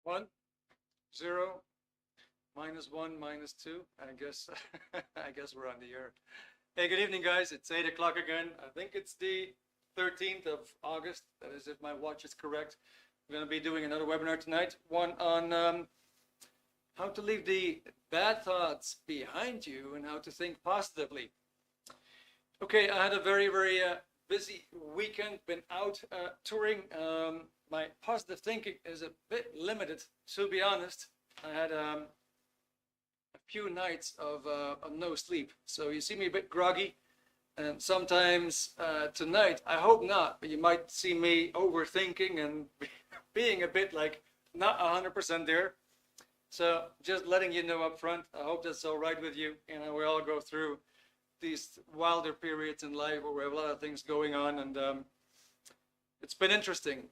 1, 0, -1, -2. I guess I guess we're on the air. Hey, good evening, guys. It's 8 o'clock again. I think it's the 13th of August. That is, if my watch is correct. We're going to be doing another webinar tonight. One on how to leave the bad thoughts behind you and how to think positively. Okay, I had a very busy weekend. Been out touring. My positive thinking is a bit limited, to be honest. I had a few nights of no sleep, so you see me a bit groggy, and sometimes tonight, I hope not, but you might see me overthinking and being a bit like not 100% there. So just letting you know up front, I hope that's all right with you. You know, we all go through these wilder periods in life where we have a lot of things going on, and it's been interesting.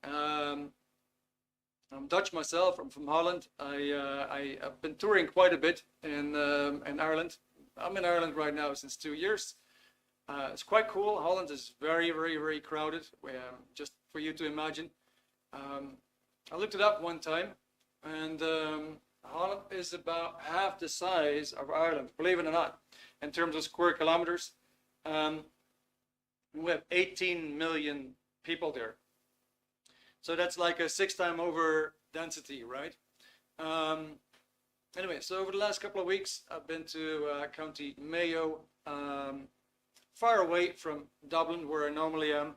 I'm Dutch myself. I'm from Holland. I've been touring quite a bit in Ireland. I'm in Ireland right now since 2 years. It's quite cool. Holland is very crowded. Just for you to imagine. I looked it up one time, and Holland is about half the size of Ireland, believe it or not, in terms of square kilometers. We have 18 million people there. So that's like a 6 times over density, right? Anyway, so over the last couple of weeks, I've been to County Mayo, far away from Dublin, where I normally am,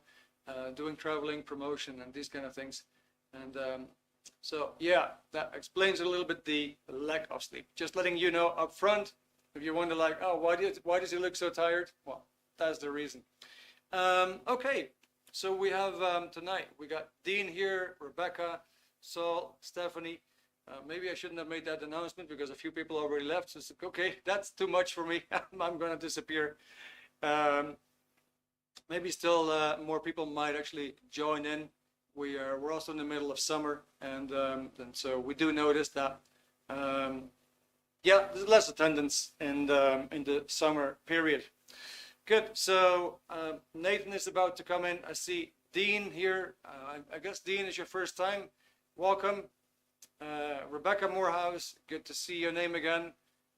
doing traveling, promotion, and these kind of things. And so, yeah, that explains a little bit the lack of sleep. Just letting you know up front, if you wonder like, oh, why does he look so tired? Well, that's the reason. Okay. So we have tonight, we got Dean here, Rebecca, Saul, Stephanie. Maybe I shouldn't have made that announcement because a few people already left. So it's like, okay, that's too much for me. I'm going to disappear. Maybe still more people might actually join in. We're also in the middle of summer, and so we do notice that yeah, there's less attendance in the summer period. Good. So Nathan is about to come in. I see Dean here. I guess Dean is your first time. Welcome. Rebecca Morehouse, good to see your name again.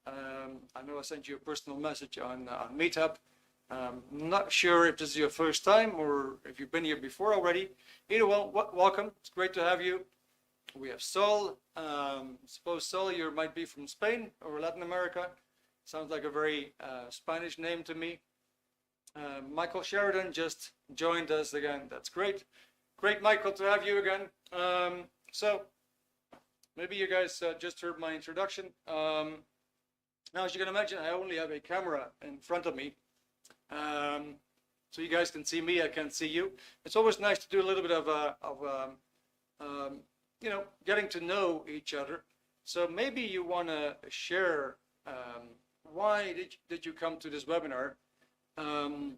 I know I sent you a personal message on Meetup. Not sure if this is your first time or if you've been here before already. Either way, welcome. It's great to have you. We have Saul. Suppose Saul, you might be from Spain or Latin America. Sounds like a very Spanish name to me. Michael Sheridan just joined us again. That's great. Great, Michael, to have you again. So maybe you guys just heard my introduction. Now, as you can imagine, I only have a camera in front of me. So you guys can see me, I can't see you. It's always nice to do a little bit of you know, getting to know each other. So maybe you want to share why did you come to this webinar? And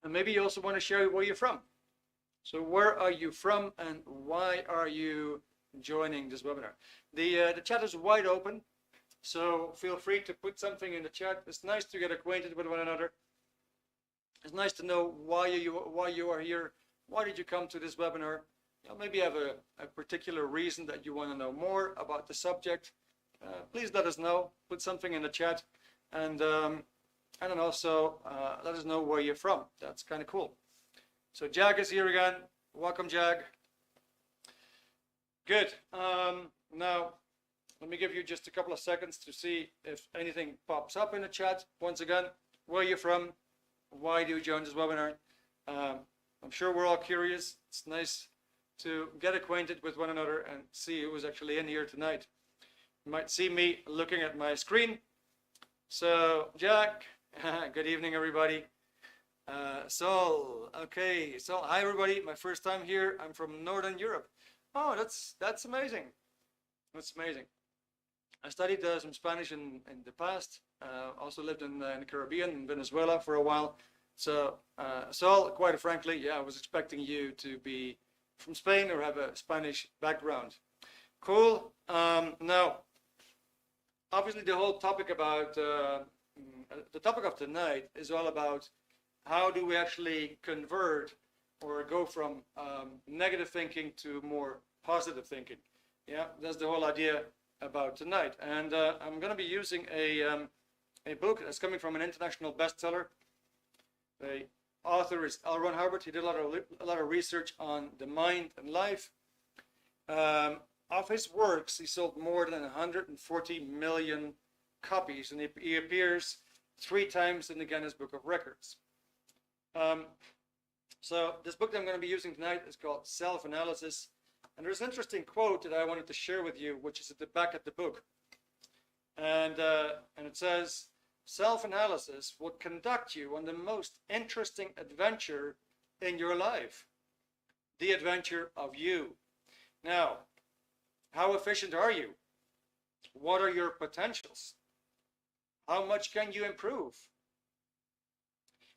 maybe you also want to share where you're from. So where are you from and why are you joining this webinar? The chat is wide open, so feel free to put something in the chat. It's nice to get acquainted with one another. It's nice to know why you are here. Why did you come to this webinar? You know, maybe you have a particular reason that you want to know more about the subject. Please let us know. Put something in the chat, and then also let us know where you're from. That's kind of cool. So Jag is here again. Welcome, Jag. Good. Now, let me give you just a couple of seconds to see if anything pops up in the chat. Once again, where you're from, why do you join this webinar? I'm sure we're all curious. It's nice to get acquainted with one another and see who is actually in here tonight. You might see me looking at my screen. So, Jack, good evening, everybody. Saul, okay. So, hi, everybody. My first time here. I'm from Northern Europe. Oh, that's amazing. That's amazing. I studied some Spanish in the past. Also lived in the Caribbean, in Venezuela for a while. So, Saul, quite frankly, yeah, I was expecting you to be from Spain or have a Spanish background. Cool. Now, obviously, the whole topic about the topic of tonight is all about how do we actually convert or go from negative thinking to more positive thinking. Yeah, that's the whole idea about tonight. And I'm going to be using a book that's coming from an international bestseller. The author is L. Ron Hubbard. He did a lot of research on the mind and life. Of his works, he sold more than 140 million copies, and he appears 3 times in the Guinness Book of Records. So this book that I'm going to be using tonight is called Self-Analysis. And there's an interesting quote that I wanted to share with you, which is at the back of the book. And it says, self-analysis will conduct you on the most interesting adventure in your life. The adventure of you. Now, how efficient are you? What are your potentials? How much can you improve?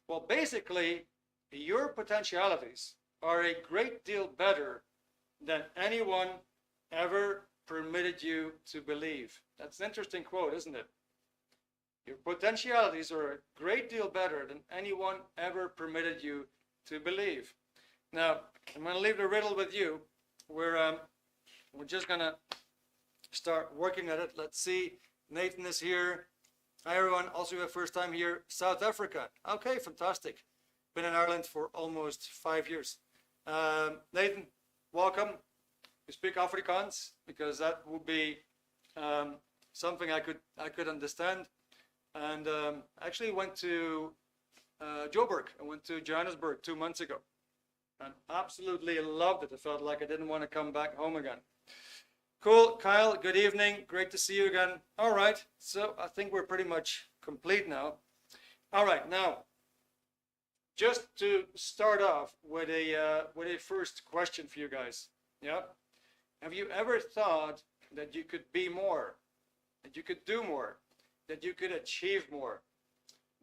Well, basically, your potentialities are a great deal better than anyone ever permitted you to believe. That's an interesting quote, isn't it? Your potentialities are a great deal better than anyone ever permitted you to believe. Now, I'm going to leave the riddle with you. We're just going to start working at it. Let's see. Nathan is here. Hi, everyone. Also, your first time here. South Africa. Okay, fantastic. Been in Ireland for almost 5 years. Nathan, welcome. You speak Afrikaans because that would be something I could understand. And I actually went to Joburg. I went to Johannesburg 2 months ago, and absolutely loved it. I felt like I didn't want to come back home again. Cool, Kyle. Good evening. Great to see you again. All right. So I think we're pretty much complete now. All right. Now, just to start off with a first question for you guys. Yeah. Have you ever thought that you could be more, that you could do more, that you could achieve more,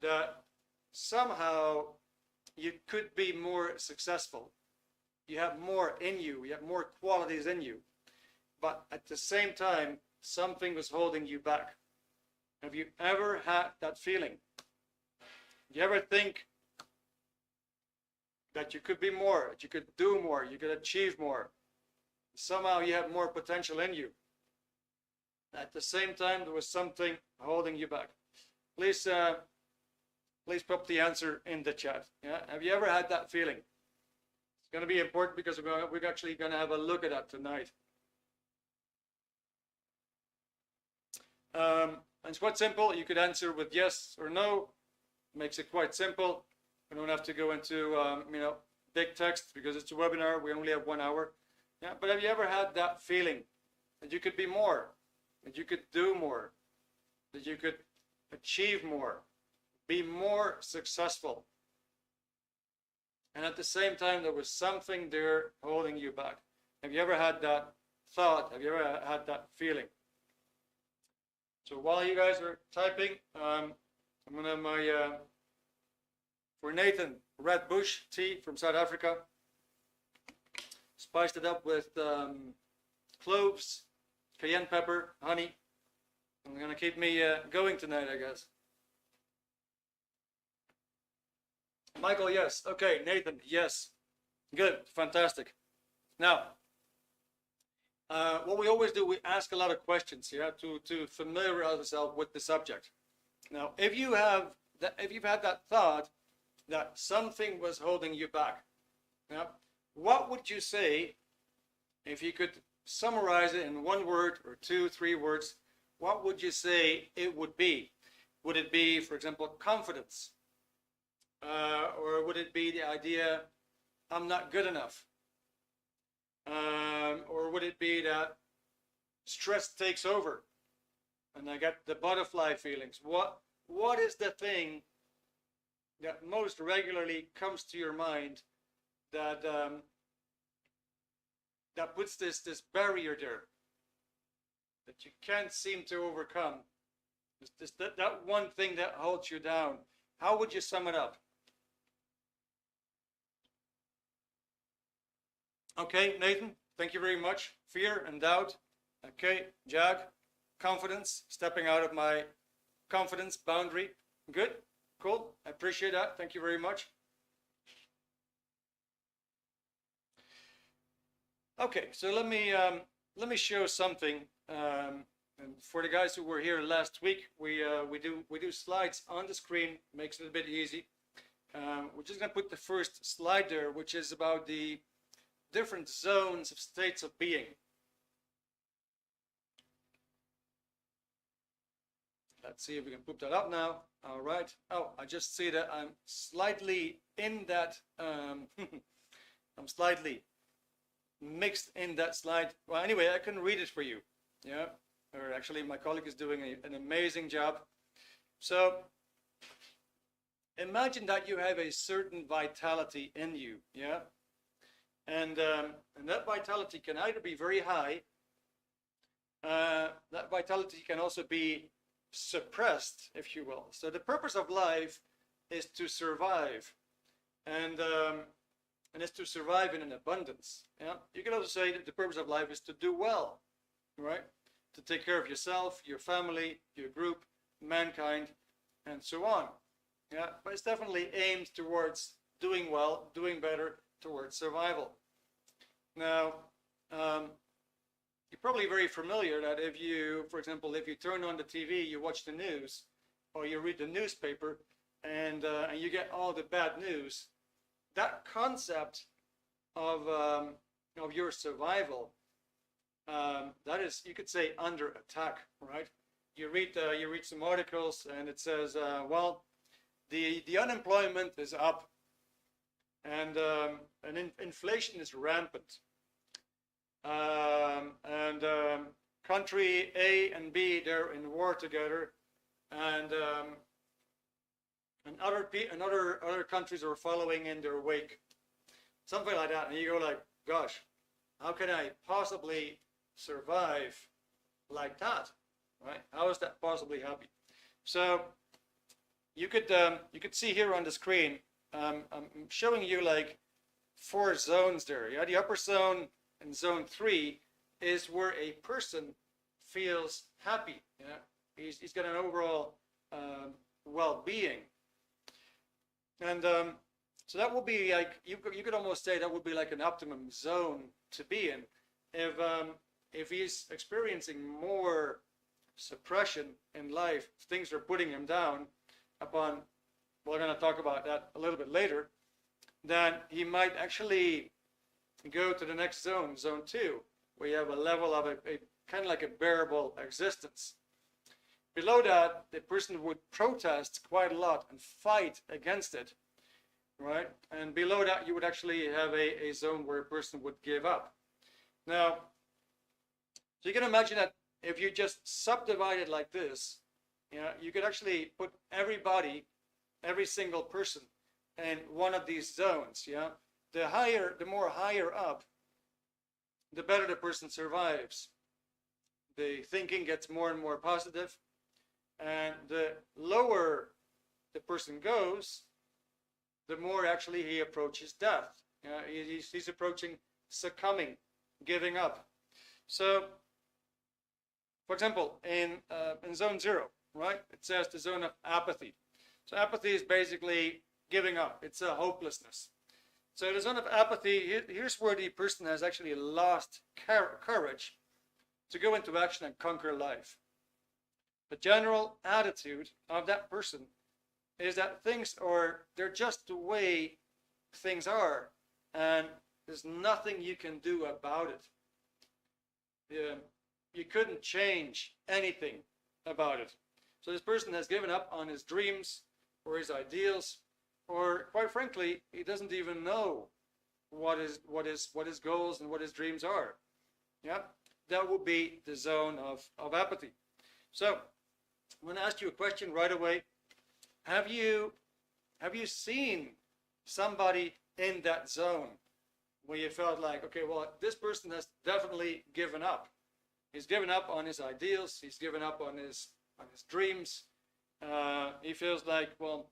that somehow you could be more successful? You have more in you. You have more qualities in you. But at the same time, something was holding you back. Have you ever had that feeling? Do you ever think that you could be more, that you could do more, you could achieve more? Somehow you have more potential in you. At the same time, there was something holding you back. Please put the answer in the chat. Yeah? Have you ever had that feeling? It's going to be important because we're actually going to have a look at that tonight. And it's quite simple. You could answer with yes or no. Makes it quite simple. We don't have to go into big text because it's a webinar. We only have 1 hour. Yeah, but have you ever had that feeling that you could be more, that you could do more, that you could achieve more, be more successful, and at the same time there was something there holding you back? Have you ever had that thought? Have you ever had that feeling? So while you guys are typing, I'm going to have my, for Nathan, Red Bush tea from South Africa. Spiced it up with cloves, cayenne pepper, honey. I'm going to keep me going tonight, I guess. Michael, yes. Okay, Nathan, yes. Good, fantastic. Now, what we always do, we ask a lot of questions, yeah, to familiarize ourselves with the subject. Now, if you've had that thought that something was holding you back, yeah, what would you say if you could summarize it in 1 word or 2, 3 words? What would you say it would be? Would it be, for example, confidence? Or would it be the idea, I'm not good enough? Or would it be that stress takes over and I get the butterfly feelings? What is the thing that most regularly comes to your mind that that puts this barrier there that you can't seem to overcome? That one thing that holds you down. How would you sum it up? Okay, Nathan, thank you very much. Fear and doubt. Okay, Jag, confidence, stepping out of my confidence boundary. Good, cool, I appreciate that. Thank you very much. Okay, so let me let me show something. And for the guys who were here last week, we do slides on the screen, makes it a bit easy. We're just going to put the first slide there, which is about the different zones of states of being. Let's see if we can put that up now. All right. Oh, I just see that I'm slightly in that. I'm slightly mixed in that slide. Well, anyway, I can read it for you. Yeah. Or actually, my colleague is doing an amazing job. So imagine that you have a certain vitality in you. Yeah. And that vitality can either be very high. That vitality can also be suppressed, if you will. So the purpose of life is to survive, and is to survive in an abundance. Yeah, you can also say that the purpose of life is to do well, right? To take care of yourself, your family, your group, mankind, and so on. Yeah, but it's definitely aimed towards doing well, doing better, towards survival. Now, you're probably very familiar that if you, for example, if you turn on the TV, you watch the news, or you read the newspaper, and you get all the bad news, that concept of your survival, that is, you could say, under attack, right? You read some articles, and it says, well, the unemployment is up, and inflation is rampant. Country A and B, they're in war together, and other countries are following in their wake, something like that. And you go like, gosh, how can I possibly survive like that, right? How is that possibly happy? So you could see here on the screen, I'm showing you like 4 zones there. Yeah, the upper zone in zone 3 is where a person feels happy. Yeah, he's got an overall well-being, and so that would be like, you could almost say that would be like an optimum zone to be in. If he's experiencing more suppression in life, things are putting him down upon, we're going to talk about that a little bit later, then he might actually go to the next zone, zone 2, where you have a level of a kind of like a bearable existence. Below that, the person would protest quite a lot and fight against it, right? And below that, you would actually have a zone where a person would give up. Now, so you can imagine that if you just subdivide it like this, you know, you could actually put everybody, every single person, in one of these zones. Yeah, the more higher up, the better the person survives. The thinking gets more and more positive, and the lower the person goes, the more actually he approaches death. He's approaching succumbing, giving up. So, for example, in zone 0, right, it says the zone of apathy. So apathy is basically giving up. It's a hopelessness. So the zone of apathy, here's where the person has actually lost courage to go into action and conquer life. The general attitude of that person is that they're just the way things are, and there's nothing you can do about it. You couldn't change anything about it. So this person has given up on his dreams or his ideals, or quite frankly, he doesn't even know what his goals and what his dreams are. Yeah, that would be the zone of apathy. So I'm going to ask you a question right away. Have you seen somebody in that zone where you felt like, okay, well, this person has definitely given up. He's given up on his ideals. He's given up on his dreams. He feels like, well,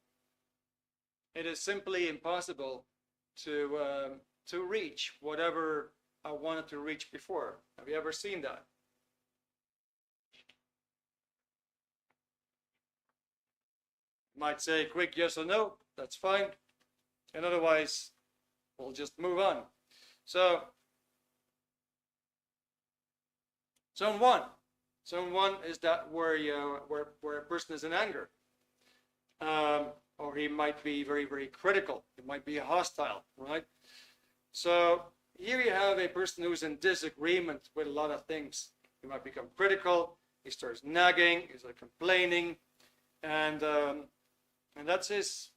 it is simply impossible to reach whatever I wanted to reach before. Have you ever seen that? You might say quick yes or no. That's fine. And otherwise, we'll just move on. So Zone 1. Zone 1 is that where a person is in anger. Or he might be very, very critical. He might be hostile, right? So here you have a person who's in disagreement with a lot of things. He might become critical. He starts nagging. He's like complaining, and that's his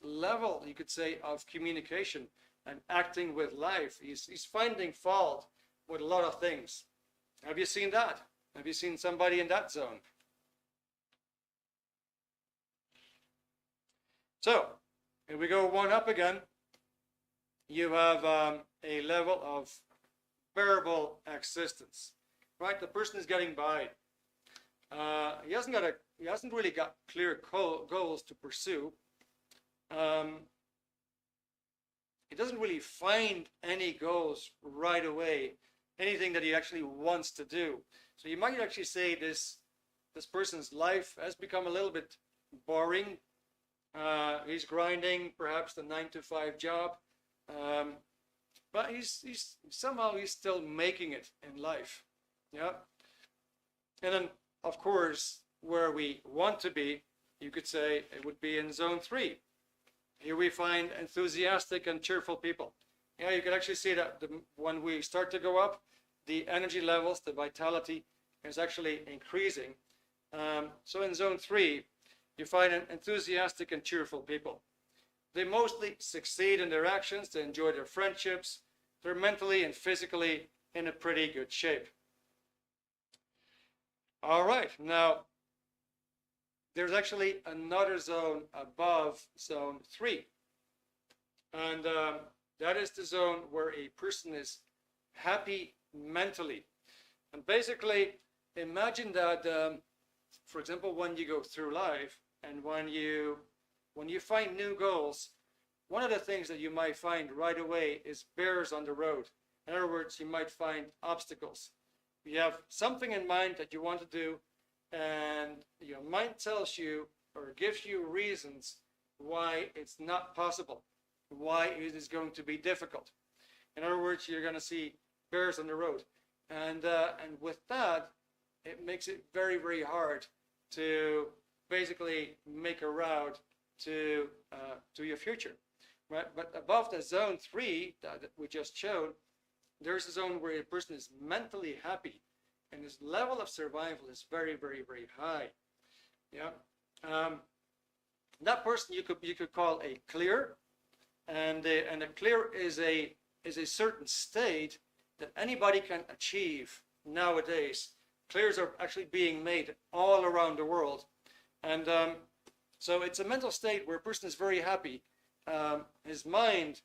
level, you could say, of communication and acting with life. He's finding fault with a lot of things. Have you seen that? Have you seen somebody in that zone? So, if we go one up again, you have a level of bearable existence, right? The person is getting by. He hasn't really got clear goals to pursue. He doesn't really find any goals right away, anything that he actually wants to do. So you might actually say this person's life has become a little bit boring. He's grinding perhaps the 9-to-5 job, but he's somehow still making it in life. Yeah. And then of course where we want to be, you could say it would be in zone 3. Here we find enthusiastic and cheerful people. Yeah, you can actually see that when we start to go up, the energy levels, the vitality is actually increasing. So in zone 3, you find enthusiastic and cheerful people. They mostly succeed in their actions. They enjoy their friendships. They're mentally and physically in a pretty good shape. All right, now there's actually another zone above zone 3. And that is the zone where a person is happy mentally. And basically, imagine that, for example, when you go through life and when you find new goals, one of the things that you might find right away is bears on the road. In other words, you might find obstacles. You have something in mind that you want to do, and your mind tells you or gives you reasons why it's not possible, why it is going to be difficult. In other words, you're going to see bears on the road, and with that, it makes it very, very hard to basically make a route to your future, right? But above the zone 3 that we just showed, there's a zone where a person is mentally happy, and his level of survival is very, very, very high. Yeah, that person you could call a clear, and a clear is a certain state that anybody can achieve nowadays. Clears are actually being made all around the world, and so it's a mental state where a person is very happy. His mind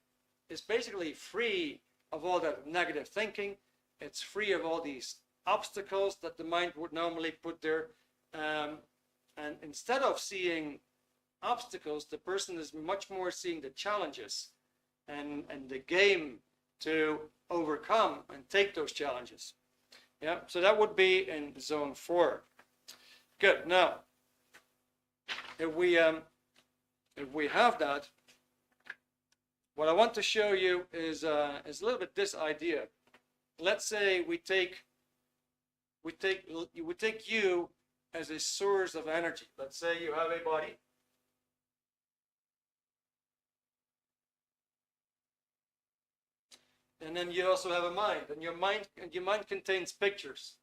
is basically free of all that negative thinking. It's free of all these obstacles that the mind would normally put there. And instead of seeing obstacles, the person is much more seeing the challenges and the game to overcome and take those challenges. Yeah, so that would be in zone 4. Good. Now, if we have that, what I want to show you is a little bit this idea. Let's say we take you as a source of energy. Let's say you have a body. And then you also have a mind, and your mind contains pictures.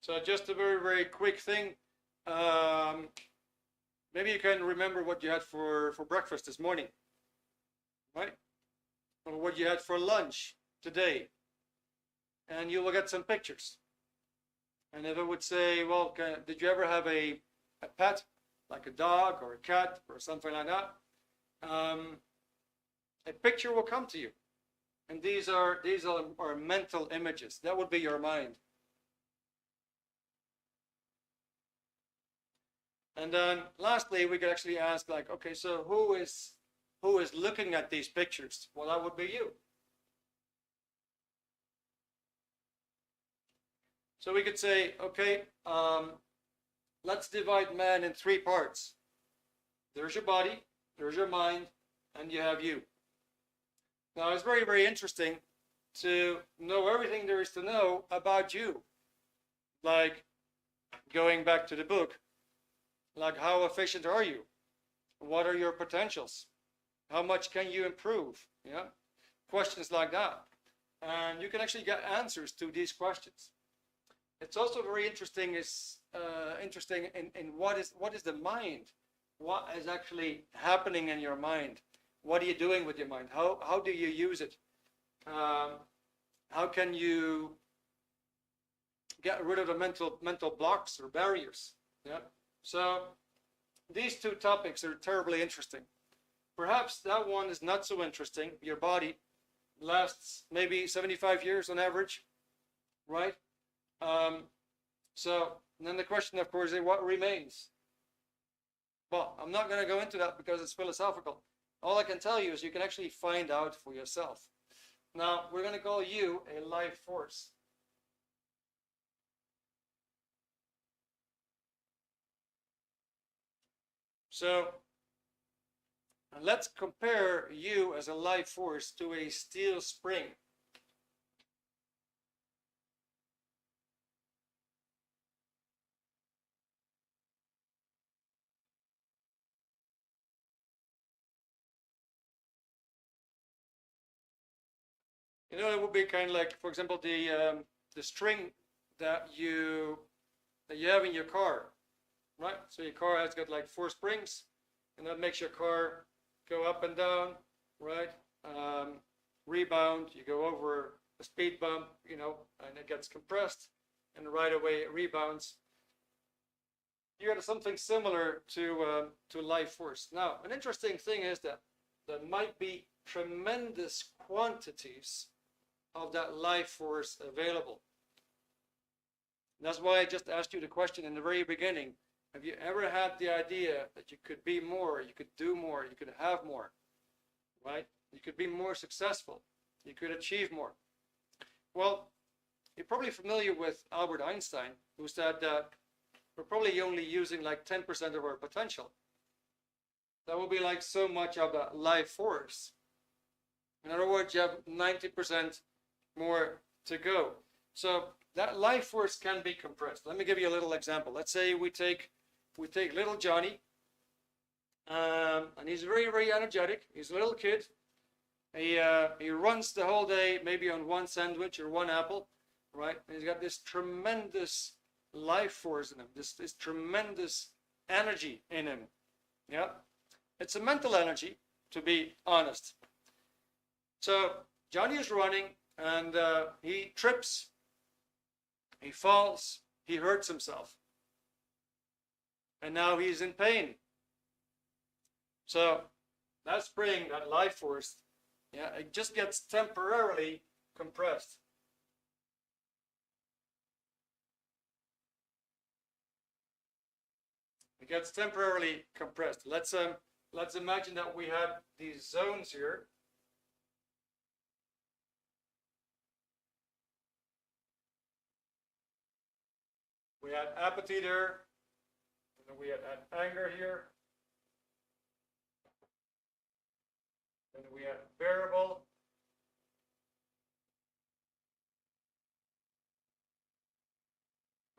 So just a very, very quick thing. Maybe you can remember what you had for breakfast this morning, right? Or what you had for lunch today. And you will get some pictures. And if it would say, well, did you ever have a pet, like a dog or a cat or something like that? A picture will come to you. And these are mental images. That would be your mind. And then lastly, we could actually ask, like, okay, so who is looking at these pictures? Well, that would be you. So we could say, okay, let's divide man in 3 parts. There's your body, there's your mind, and you have you. Now, it's very, very interesting to know everything there is to know about you. Like, going back to the book, like, how efficient are you? What are your potentials? How much can you improve? Yeah, questions like that. And you can actually get answers to these questions. It's also very interesting in what is the mind? What is actually happening in your mind? What are you doing with your mind? How do you use it? How can you get rid of the mental blocks or barriers? Yeah. So these two topics are terribly interesting. Perhaps that one is not so interesting. Your body lasts maybe 75 years on average, right? So then the question, of course, is what remains? Well, I'm not going to go into that because it's philosophical. All I can tell you is you can actually find out for yourself. Now, we're going to call you a life force. So let's compare you as a life force to a steel spring. You know, it would be kind of like, for example, the string that you have in your car, right? So your car has got like 4 springs, and that makes your car go up and down, right? Rebound, you go over a speed bump, you know, and it gets compressed, and right away it rebounds. You got something similar to life force. Now, an interesting thing is that there might be tremendous quantities of that life force available. And that's why I just asked you the question in the very beginning. Have you ever had the idea that you could be more, you could do more, you could have more, right? You could be more successful, you could achieve more. Well, you're probably familiar with Albert Einstein, who said that we're probably only using like 10% of our potential. That will be like so much of that life force. In other words, you have 90% more to go. So that life force can be compressed. Let me give you a little example. Let's say we take little Johnny, and he's very, very energetic. He's a little kid. He runs the whole day, maybe on 1 sandwich or 1 apple, right? And he's got this tremendous life force in him, this tremendous energy in him. Yeah, it's a mental energy, to be honest. So Johnny is running, and he trips, he falls, he hurts himself, and now he's in pain. So that spring, that life force, yeah, it just gets temporarily compressed. It gets temporarily compressed. Let's imagine that we had these zones here. We had apathy there, and then we had anger here, and we had bearable,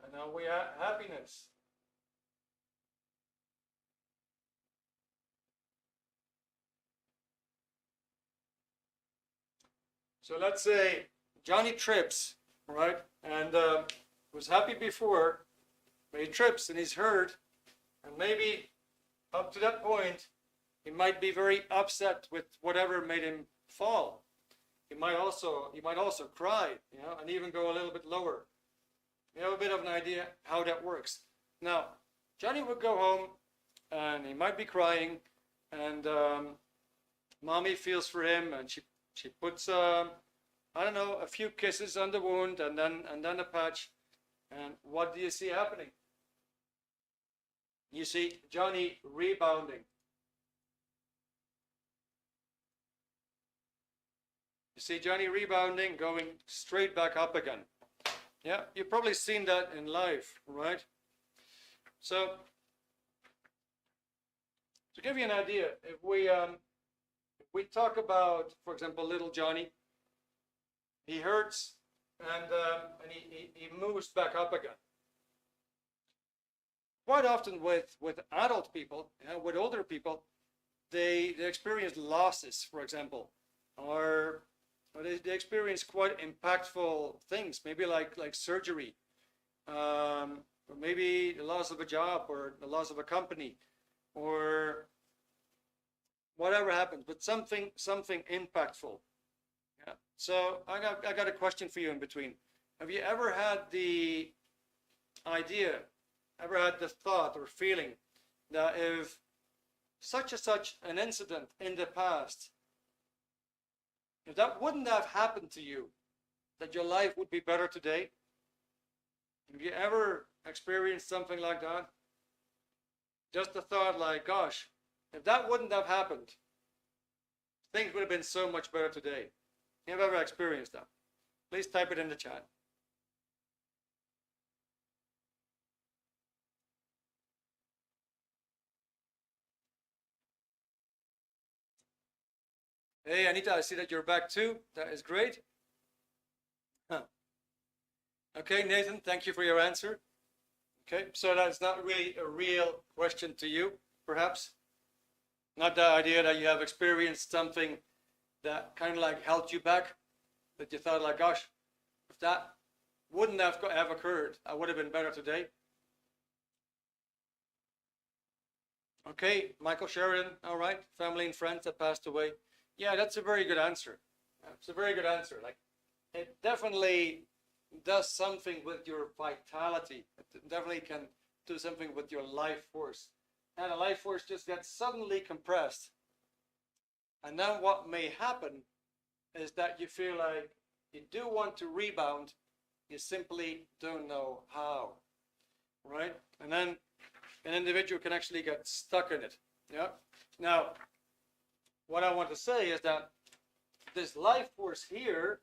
and now we had happiness. So let's say Johnny trips, right, and was happy before, but he trips and he's hurt, and maybe up to that point he might be very upset with whatever made him fall. He might also cry, you know, and even go a little bit lower. You have a bit of an idea how that works. Now, Johnny would go home and he might be crying, and mommy feels for him, and she puts I don't know, a few kisses on the wound, and then a patch. And what do you see happening? You see Johnny rebounding. You see Johnny rebounding, going straight back up again. Yeah, you've probably seen that in life, right? So To give you an idea, if we talk about, for example, little Johnny, he hurts and he moves back up again. Quite often with adult people, with older people, they experience losses, for example, or they experience quite impactful things, maybe like surgery, or maybe the loss of a job or the loss of a company, or whatever happens, but something impactful. Yeah. So I got a question for you in between. Have you ever had the idea, ever had the thought or feeling that if such and such an incident in the past, if that wouldn't have happened to you, that your life would be better today? Have you ever experienced something like that? Just the thought like, gosh, if that wouldn't have happened, things would have been so much better today. Have you ever experienced that? Please type it in the chat. Hey, Anita, I see that you're back too. That is great. Huh. Okay, Nathan, thank you for your answer. Okay, so that's not really a real question to you, perhaps. Not the idea that you have experienced something that kind of like held you back, that you thought like, gosh, if that wouldn't have occurred, I would have been better today. Okay, Michael Sheridan, all right, family and friends that passed away. Yeah, that's a very good answer. It's a very good answer. Like, it definitely does something with your vitality. It definitely can do something with your life force. And the life force just gets suddenly compressed. And then what may happen is that you feel like you do want to rebound, you simply don't know how, right? And then an individual can actually get stuck in it. Yeah. Now, what I want to say is that this life force here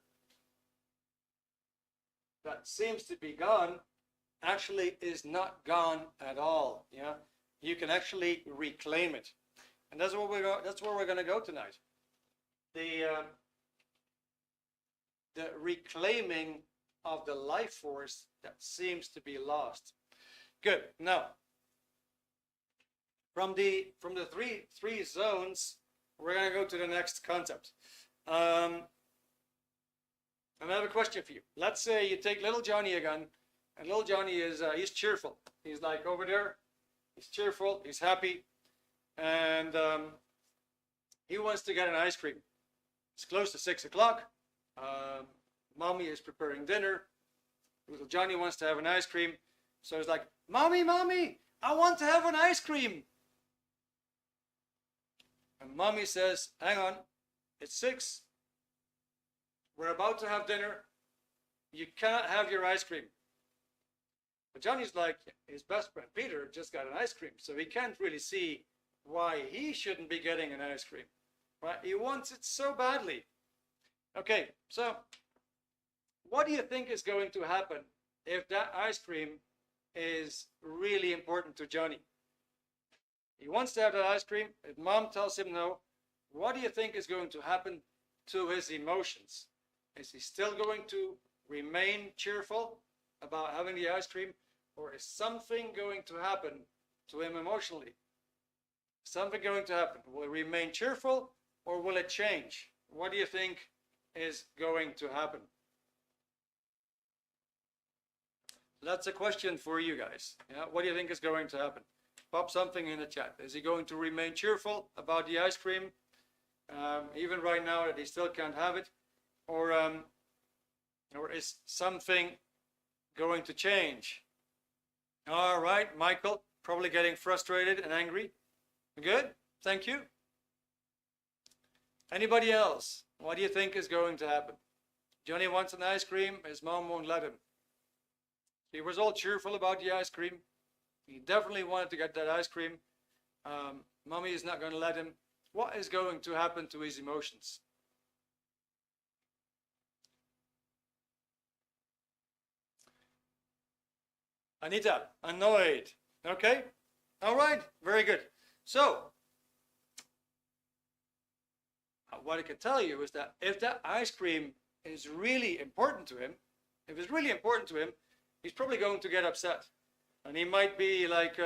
that seems to be gone actually is not gone at all. Yeah, you can actually reclaim it, and that's where we're going to go tonight. The reclaiming of the life force that seems to be lost. Good. Now, from the three zones, we're going to go to the next concept. And I have a question for you. Let's say you take little Johnny again, and little Johnny is he's cheerful. He's like over there. He's cheerful. He's happy, and he wants to get an ice cream. It's close to 6 o'clock. Mommy is preparing dinner. Little Johnny wants to have an ice cream, so he's like, "Mommy, mommy, I want to have an ice cream." And mommy says, "Hang on, it's 6. We're about to have dinner. You cannot have your ice cream." But Johnny's like, his best friend Peter just got an ice cream, so he can't really see why he shouldn't be getting an ice cream. Right? He wants it so badly. Okay, so what do you think is going to happen if that ice cream is really important to Johnny? He wants to have that ice cream. If mom tells him no, what do you think is going to happen to his emotions? Is he still going to remain cheerful about having the ice cream, or is something going to happen to him emotionally? Something going to happen. Will it remain cheerful, or will it change? What do you think is going to happen? That's a question for you guys. Yeah, what do you think is going to happen? Pop something in the chat. Is he going to remain cheerful about the ice cream, even right now that he still can't have it? Or is something going to change? All right, Michael, probably getting frustrated and angry. Good, thank you. Anybody else? What do you think is going to happen? Johnny wants an ice cream, his mom won't let him. He was all cheerful about the ice cream. He definitely wanted to get that ice cream. Mommy is not going to let him. What is going to happen to his emotions? Anita, annoyed. Okay, all right, very good. So what I can tell you is that if that ice cream is really important to him, if it's really important to him, he's probably going to get upset. And he might be like,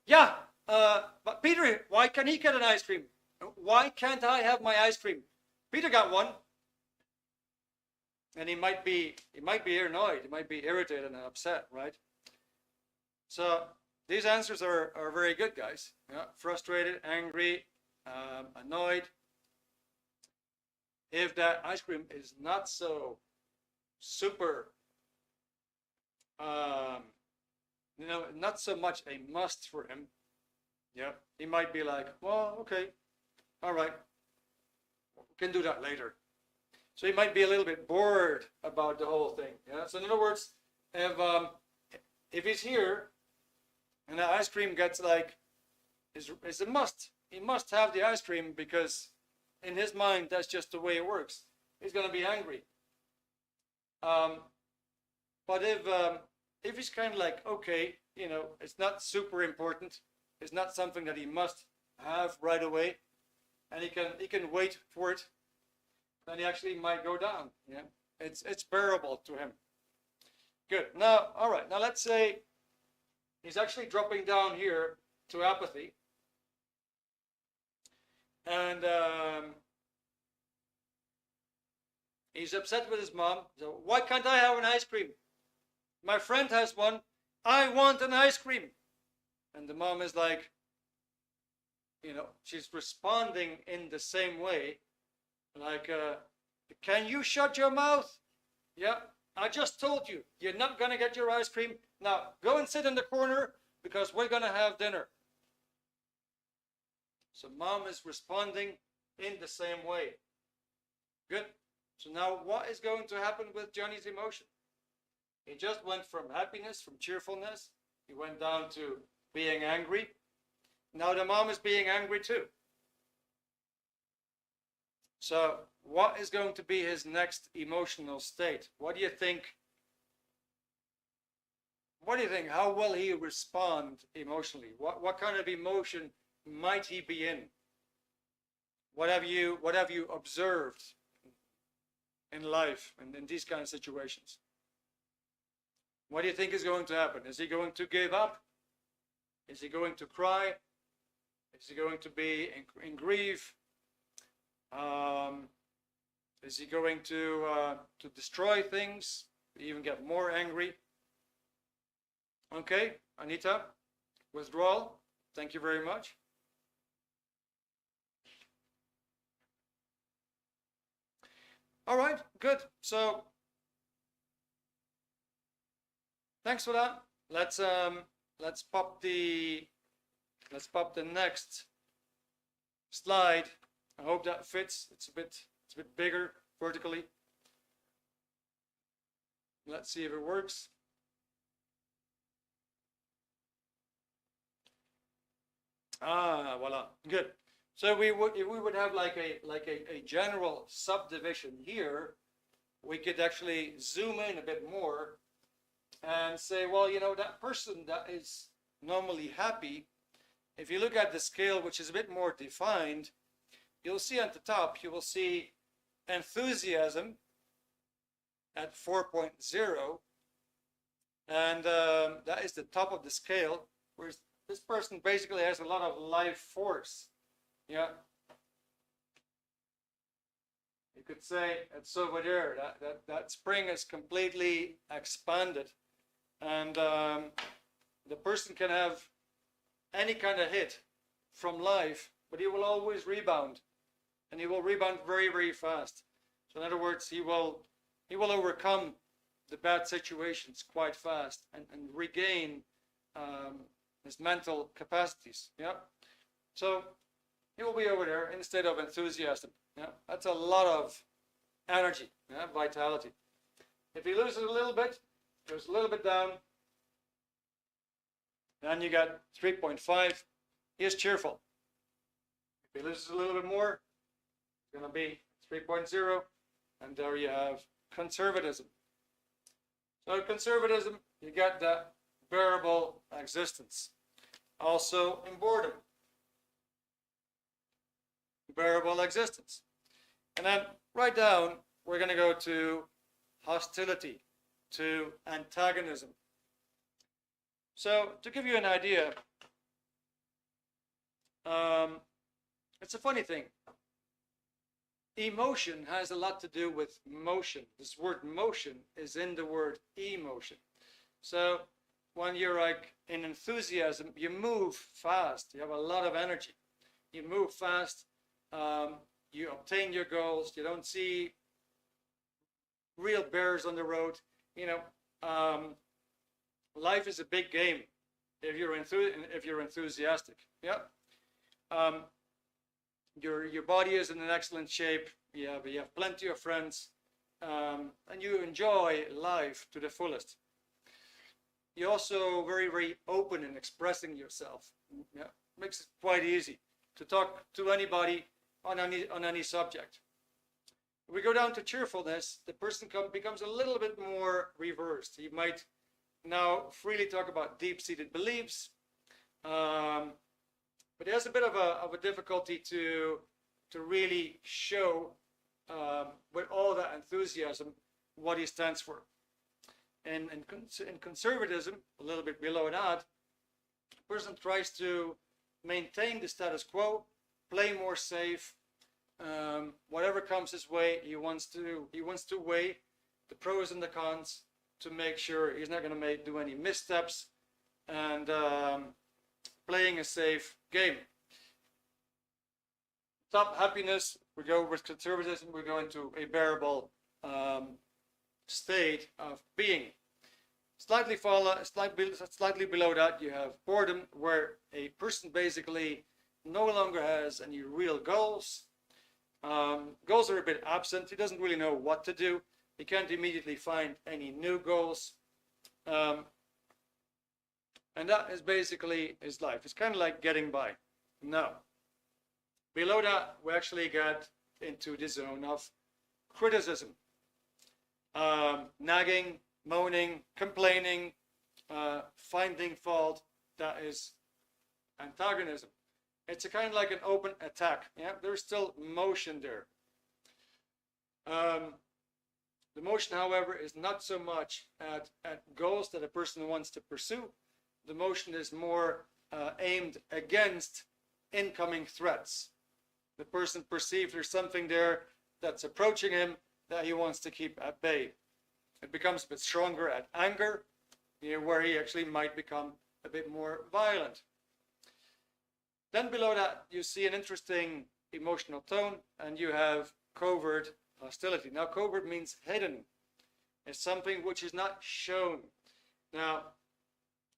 yeah, but Peter, why can't he get an ice cream? Why can't I have my ice cream? Peter got one. And he might be annoyed, he might be irritated and upset, right? So these answers are very good, guys. Yeah, frustrated, angry, annoyed. If that ice cream is not so super, not so much a must for him, yeah, he might be like, well, okay, all right, we can do that later. So he might be a little bit bored about the whole thing. Yeah. So in other words, if he's here and the ice cream gets like is a must. He must have the ice cream because in his mind that's just the way it works. He's gonna be angry. But if he's kind of like, okay, it's not super important. It's not something that he must have right away, and he can wait for it. Then he actually might go down. Yeah, it's bearable to him. Good. Now, all right. Now let's say he's actually dropping down here to apathy, and he's upset with his mom. So why can't I have an ice cream? My friend has one. I want an ice cream. And the mom is like, she's responding in the same way. Like, can you shut your mouth? Yeah, I just told you, you're not going to get your ice cream. Now, go and sit in the corner because we're going to have dinner. So mom is responding in the same way. Good. So now what is going to happen with Johnny's emotion? He just went from happiness, from cheerfulness. He went down to being angry. Now the mom is being angry too. So what is going to be his next emotional state? What do you think? What do you think? How will he respond emotionally? What kind of emotion might he be in? What have you observed in life and in these kind of situations? What do you think is going to happen? Is he going to give up? Is he going to cry? Is he going to be in grief? Is he going to destroy things? Even get more angry? Okay, Anita, withdrawal. Thank you very much. All right, good. So thanks for that. Let's pop the next slide. I hope that fits. It's a bit bigger vertically. Let's see if it works. Voila, good. So if we would have like a general subdivision here, we could actually zoom in a bit more and say, well, that person that is normally happy, if you look at the scale, which is a bit more defined, you'll see at the top, you will see enthusiasm at 4.0, and that is the top of the scale, whereas this person basically has a lot of life force. Yeah. You could say it's over there. That spring is completely expanded, and the person can have any kind of hit from life, but he will always rebound, and he will rebound very, very fast. So in other words, he will overcome the bad situations quite fast and regain his mental capacities. Yeah. So he will be over there instead of enthusiasm. Yeah. That's a lot of energy, yeah, vitality. If he loses a little bit, goes a little bit down, then you got 3.5. He is cheerful. If he loses a little bit more, it's going to be 3.0, and there you have conservatism. So conservatism, you got that bearable existence. Also in boredom, bearable existence. And then right down, we're going to go to hostility, to antagonism. So to give you an idea, it's a funny thing. Emotion has a lot to do with motion. This word motion is in the word emotion. So when you're like in enthusiasm, you move fast. You have a lot of energy. You move fast. You obtain your goals. You don't see real bears on the road. You know, life is a big game if you're enthusiastic. Yeah. Your body is in an excellent shape. You have plenty of friends, and you enjoy life to the fullest. You're also very, very open in expressing yourself. Yeah, makes it quite easy to talk to anybody on any subject. If we go down to cheerfulness, the person becomes a little bit more reversed. He might now freely talk about deep-seated beliefs, but he has a bit of a difficulty to really show with all that enthusiasm what he stands for. And in conservatism, a little bit below that, the person tries to maintain the status quo, play more safe. Whatever comes his way, he wants to weigh the pros and the cons to make sure he's not going to do any missteps, and playing a safe game. Top happiness, we go with conservatism, we go into a bearable state of being. Slightly below that, you have boredom, where a person basically no longer has any real goals. Goals are a bit absent. He doesn't really know what to do. He can't immediately find any new goals. And that is basically his life. It's kind of like getting by. Now, below that, we actually get into the zone of criticism. Nagging, moaning, complaining, finding fault. That is antagonism. It's a kind of like an open attack. Yeah, there's still motion there. The motion, however, is not so much at goals that a person wants to pursue. The motion is more aimed against incoming threats. The person perceives there's something there that's approaching him that he wants to keep at bay. It becomes a bit stronger at anger, where he actually might become a bit more violent. Then below that, you see an interesting emotional tone, and you have covert hostility. Now, covert means hidden. It's something which is not shown. Now,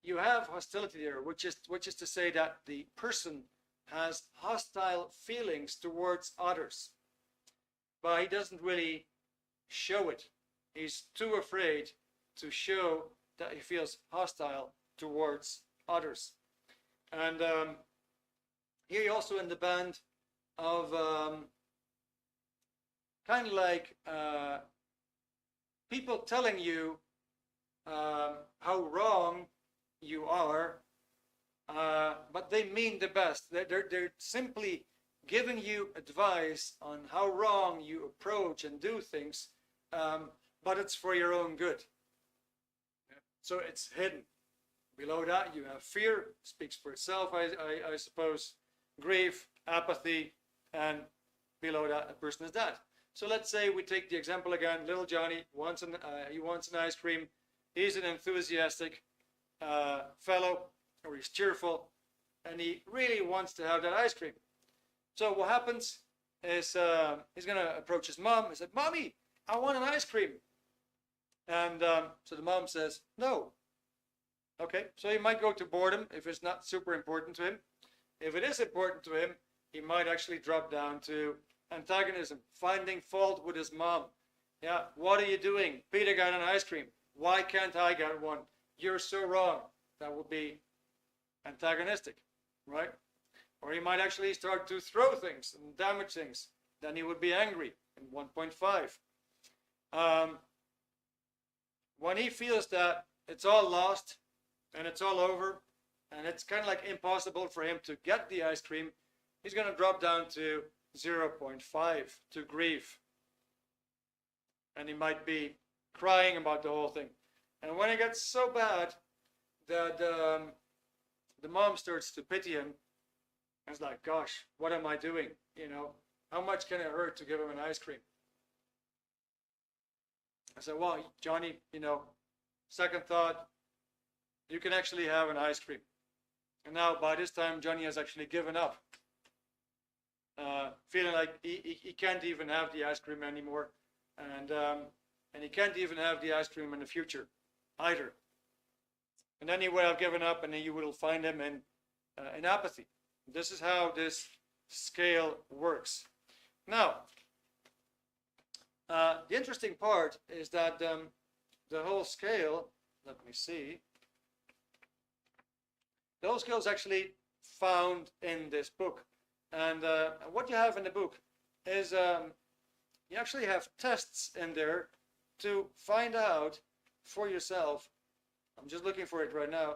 you have hostility there, which is to say that the person has hostile feelings towards others, but he doesn't really show it. He's too afraid to show that he feels hostile towards others. And here you're also in the band of kind of like people telling you how wrong you are, but they mean the best. They're simply giving you advice on how wrong you approach and do things, but it's for your own good. So it's hidden. Below that, you have fear, speaks for itself, I suppose, grief, apathy, and below that, a person is dead. So let's say we take the example again. Little Johnny wants an ice cream. He's an enthusiastic fellow, or he's cheerful, and he really wants to have that ice cream. So what happens is he's going to approach his mom and say, "Mommy, I want an ice cream." And so the mom says, "No." Okay, so he might go to boredom if it's not super important to him. If it is important to him, he might actually drop down to antagonism, finding fault with his mom. Yeah, what are you doing? Peter got an ice cream. Why can't I get one? You're so wrong. That would be antagonistic, right? Or he might actually start to throw things and damage things. Then he would be angry in 1.5. When he feels that it's all lost and it's all over and it's kind of like impossible for him to get the ice cream, he's going to drop down to 0.5 to grief. And he might be crying about the whole thing. And when it gets so bad that the mom starts to pity him, and it's like, gosh, what am I doing? You know, how much can it hurt to give him an ice cream? I said, well, Johnny, you know, second thought, you can actually have an ice cream. And now by this time, Johnny has actually given up, feeling like he can't even have the ice cream anymore. And he can't even have the ice cream in the future either. And then he would have given up, and then you will find him in apathy. This is how this scale works. Now, the interesting part is that the whole scale, let me see, the whole scale is actually found in this book. And what you have in the book is you actually have tests in there to find out for yourself. I'm just looking for it right now.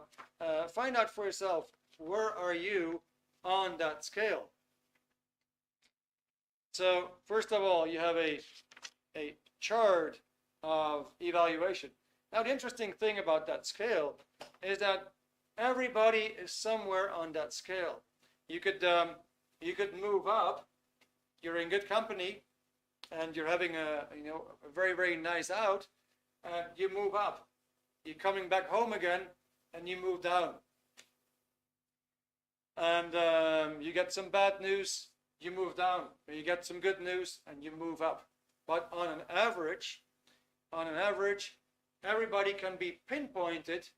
Find out for yourself, where are you on that scale? So first of all, you have a chart of evaluation. Now the interesting thing about that scale is that everybody is somewhere on that scale. You could move up. You're in good company, and you're having a very, very nice out, and you move up. You're coming back home again, and you move down. And you get some bad news, you move down. You get some good news, and you move up. But on an average, everybody can be pinpointed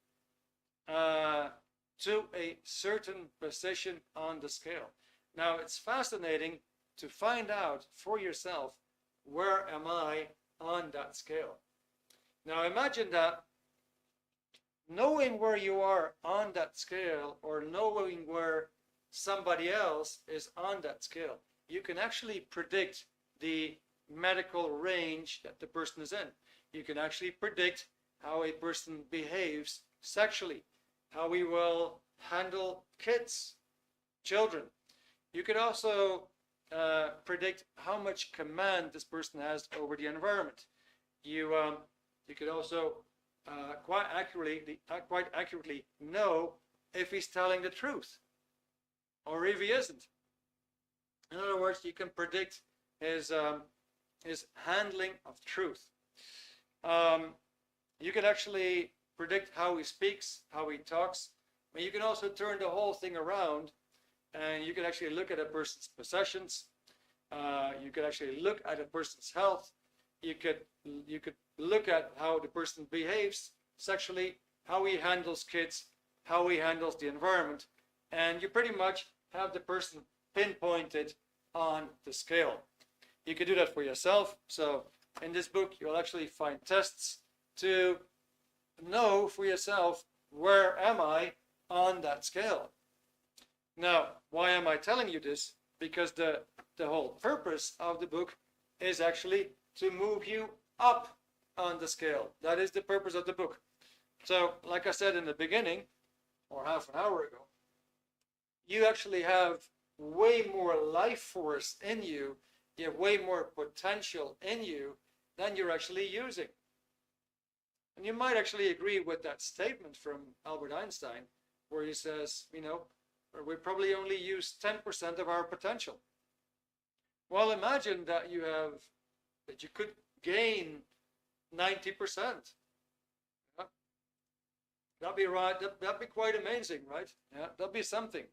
to a certain position on the scale. Now, it's fascinating to find out for yourself, where am I on that scale? Now, imagine that knowing where you are on that scale, or knowing where somebody else is on that scale, you can actually predict the medical range that the person is in. You can actually predict how a person behaves sexually, how he will handle kids, children. You could also predict how much command this person has over the environment. You could also quite accurately know if he's telling the truth or if he isn't. In other words, you can predict his handling of truth. You could actually predict how he speaks, how he talks. But you can also turn the whole thing around, and you can actually look at a person's possessions. You could actually look at a person's health. You could look at how the person behaves sexually, how he handles kids, how he handles the environment, and you pretty much have the person pinpointed on the scale. You can do that for yourself. So in this book, you'll actually find tests to know for yourself, where am I on that scale? Now, why am I telling you this? Because the whole purpose of the book is actually to move you up on the scale. That is the purpose of the book. So, like I said in the beginning, or half an hour ago, you actually have way more life force in you. You have way more potential in you than you're actually using. And you might actually agree with that statement from Albert Einstein, where he says, we probably only use 10% of our potential. Well, imagine that you could gain 90%. Yeah? That'd be right. That'd be quite amazing, right? Yeah, that'd be something.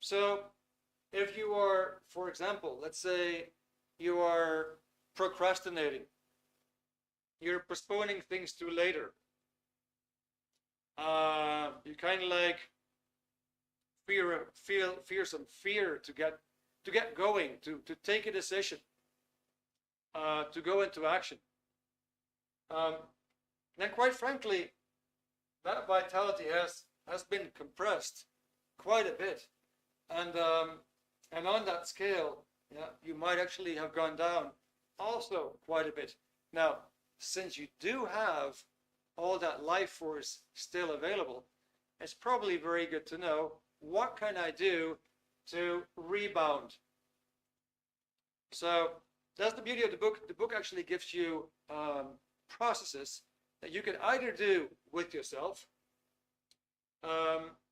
So if you are, for example, let's say you are procrastinating. You're postponing things to later. You kind of like feel some fear to get going, to take a decision, to go into action. Then, quite frankly, that vitality has been compressed quite a bit, and on that scale, you might actually have gone down also quite a bit. Now, since you do have all that life force still available, it's probably very good to know, what can I do to rebound? So that's the beauty of the book. The book actually gives you processes that you can either do with yourself,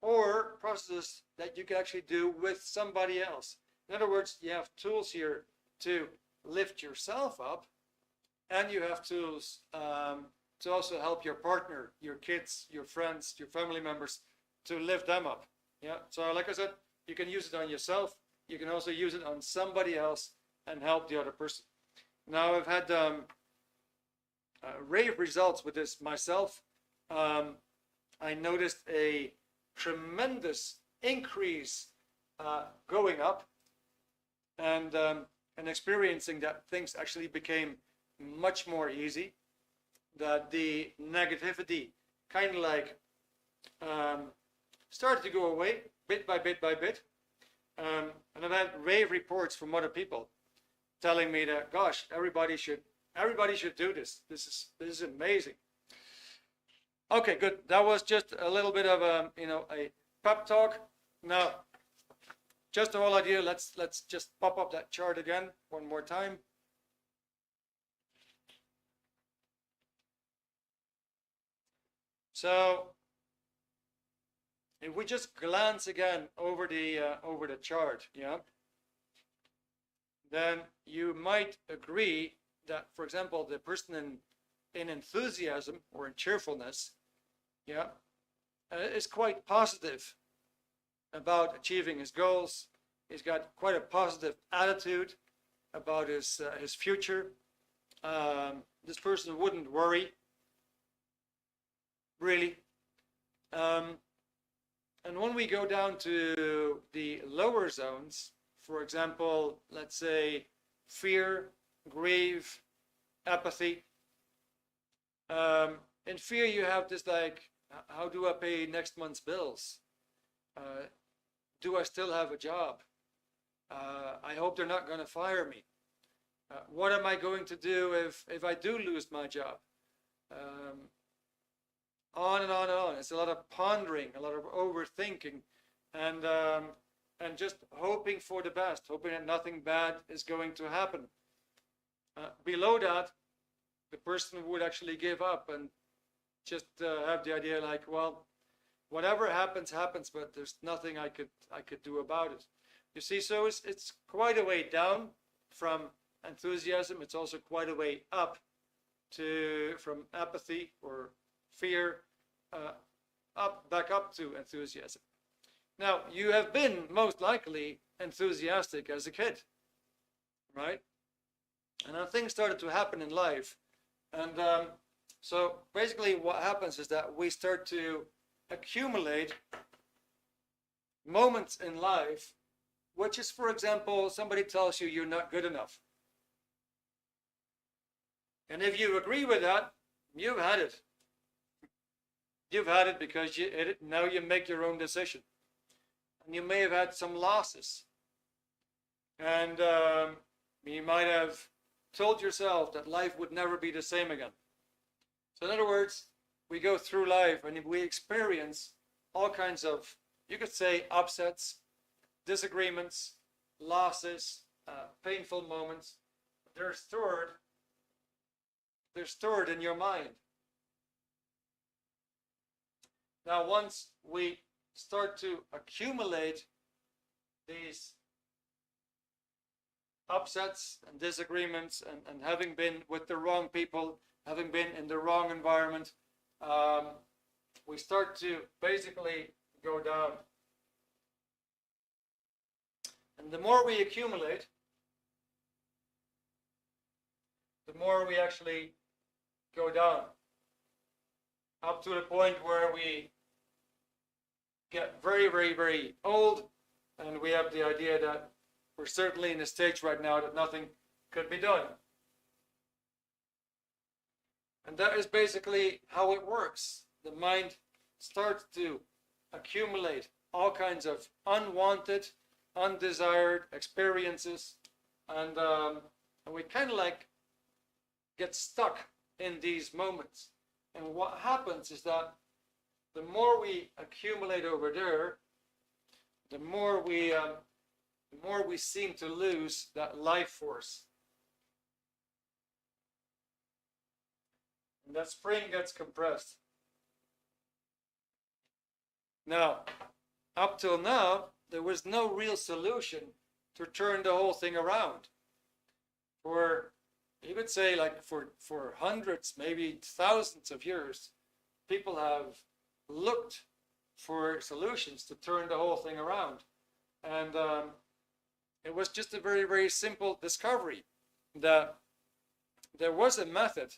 or processes that you can actually do with somebody else. In other words, you have tools here to lift yourself up, and you have tools to also help your partner, your kids, your friends, your family members, to lift them up. Yeah. So like I said, you can use it on yourself. You can also use it on somebody else and help the other person. Now, I've had rave results with this myself. I noticed a tremendous increase going up, and experiencing that things actually became much more easy, that the negativity kind of like started to go away bit by bit by bit. And I've had rave reports from other people telling me that, gosh, everybody should do this. This is amazing. Okay, good. That was just a little bit of a pep talk. Now, just the whole idea. Let's just pop up that chart again one more time. So, if we just glance again over the chart, yeah, then you might agree that, for example, the person in enthusiasm or in cheerfulness, yeah, is quite positive about achieving his goals. He's got quite a positive attitude about his future. This person wouldn't worry, really. And when we go down to the lower zones, for example, let's say fear, grief, apathy. In fear, you have this like, how do I pay next month's bills? Do I still have a job? I hope they're not going to fire me. What am I going to do if I do lose my job? On and on and on. It's a lot of pondering, a lot of overthinking, and just hoping for the best, hoping that nothing bad is going to happen. Below that, the person would actually give up and just have the idea like, well, whatever happens, happens, but there's nothing I could do about it. You see, so it's quite a way down from enthusiasm. It's also quite a way up from apathy or fear, back up to enthusiasm. Now, you have been most likely enthusiastic as a kid, right? And then things started to happen in life. And so basically what happens is that we start to accumulate moments in life, which is, for example, somebody tells you you're not good enough. And if you agree with that, you've had it. You've had it because now you make your own decision. And you may have had some losses. And you might have told yourself that life would never be the same again. So in other words, we go through life and we experience all kinds of, you could say, upsets, disagreements, losses, painful moments. They're stored in your mind. Now, once we start to accumulate these upsets and disagreements and having been with the wrong people, having been in the wrong environment, we start to basically go down. And the more we accumulate, the more we actually go down, up to the point where we get very, very, very old, and we have the idea that we're certainly in a stage right now that nothing could be done. And that is basically how it works. The mind starts to accumulate all kinds of unwanted, undesired experiences, and we kind of like get stuck in these moments. And what happens is that the more we accumulate over there, the more we the more we seem to lose that life force. And that spring gets compressed. Now, up till now, there was no real solution to turn the whole thing around. For, you could say, like for hundreds, maybe thousands of years, people have looked for solutions to turn the whole thing around. And it was just a very, very simple discovery that there was a method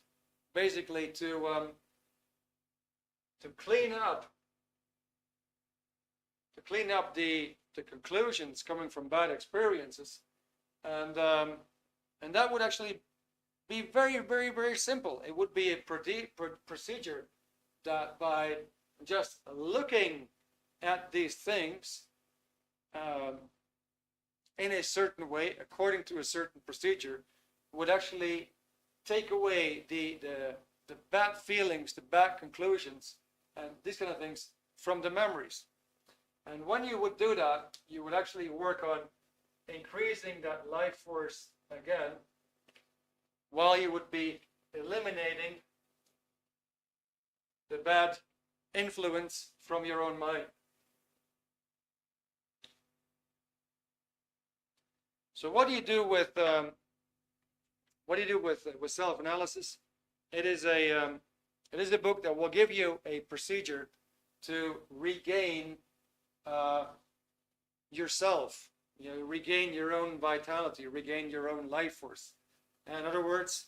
basically to clean up the conclusions coming from bad experiences, and that would actually be very, very, very simple. It would be a procedure that by just looking at these things in a certain way, according to a certain procedure, would actually take away the bad feelings, the bad conclusions, and these kind of things from the memories. And when you would do that, you would actually work on increasing that life force again, while you would be eliminating the bad influence from your own mind. So what do you do with self-analysis? It is a book that will give you a procedure to regain yourself, regain your own vitality, regain your own life force. In other words,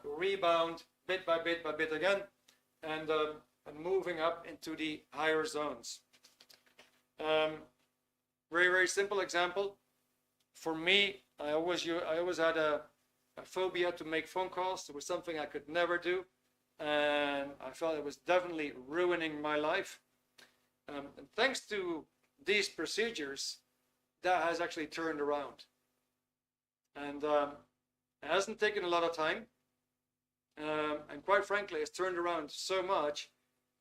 rebound bit by bit by bit again, and moving up into the higher zones. Very, very simple example. For me, I always had a phobia to make phone calls. It was something I could never do, and I felt it was definitely ruining my life. And thanks to these procedures, that has actually turned around. And it hasn't taken a lot of time. And quite frankly, it's turned around so much